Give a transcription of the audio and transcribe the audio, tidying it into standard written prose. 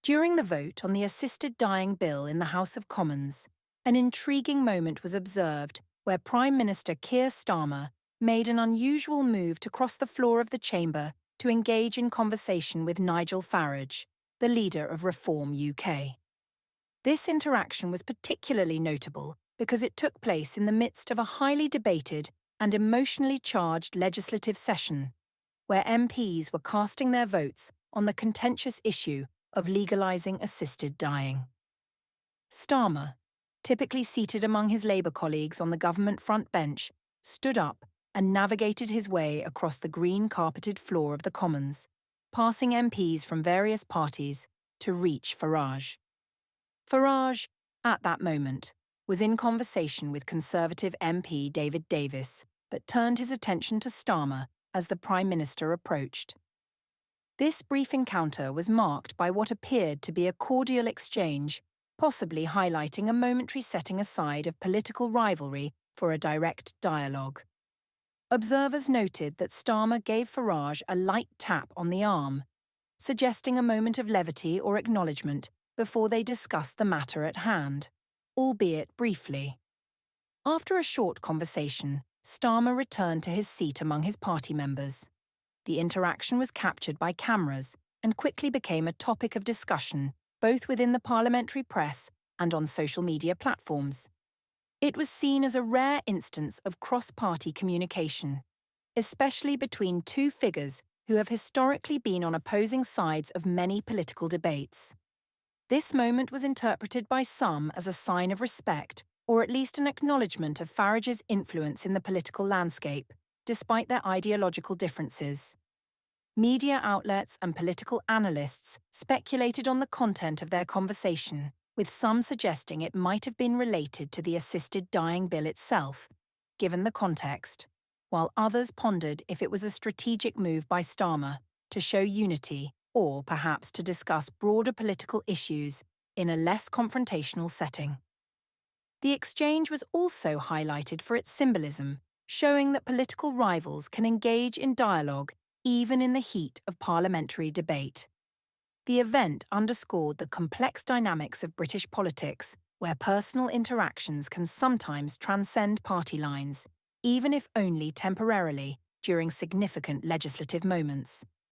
During the vote on the assisted dying bill in the House of Commons, an intriguing moment was observed where Prime Minister Keir Starmer made an unusual move to cross the floor of the chamber to engage in conversation with Nigel Farage, the leader of Reform UK. This interaction was particularly notable because it took place in the midst of a highly debated and emotionally charged legislative session, where MPs were casting their votes on the contentious issue of legalising assisted dying. Starmer, typically seated among his Labour colleagues on the government front bench, stood up and navigated his way across the green-carpeted floor of the Commons, passing MPs from various parties to reach Farage. Farage, at that moment, was in conversation with Conservative MP David Davis, but turned his attention to Starmer as the Prime Minister approached. This brief encounter was marked by what appeared to be a cordial exchange, possibly highlighting a momentary setting aside of political rivalry for a direct dialogue. Observers noted that Starmer gave Farage a light tap on the arm, suggesting a moment of levity or acknowledgement before they discussed the matter at hand, albeit briefly. After a short conversation, Starmer returned to his seat among his party members. The interaction was captured by cameras and quickly became a topic of discussion both within the parliamentary press and on social media platforms. It was seen as a rare instance of cross-party communication, especially between two figures who have historically been on opposing sides of many political debates. This moment was interpreted by some as a sign of respect or at least an acknowledgement of Farage's influence in the political landscape, despite their ideological differences. Media outlets and political analysts speculated on the content of their conversation, with some suggesting it might have been related to the assisted dying bill itself, given the context, while others pondered if it was a strategic move by Starmer to show unity or perhaps to discuss broader political issues in a less confrontational setting. The exchange was also highlighted for its symbolism, showing that political rivals can engage in dialogue even in the heat of parliamentary debate. The event underscored the complex dynamics of British politics, where personal interactions can sometimes transcend party lines, even if only temporarily, during significant legislative moments.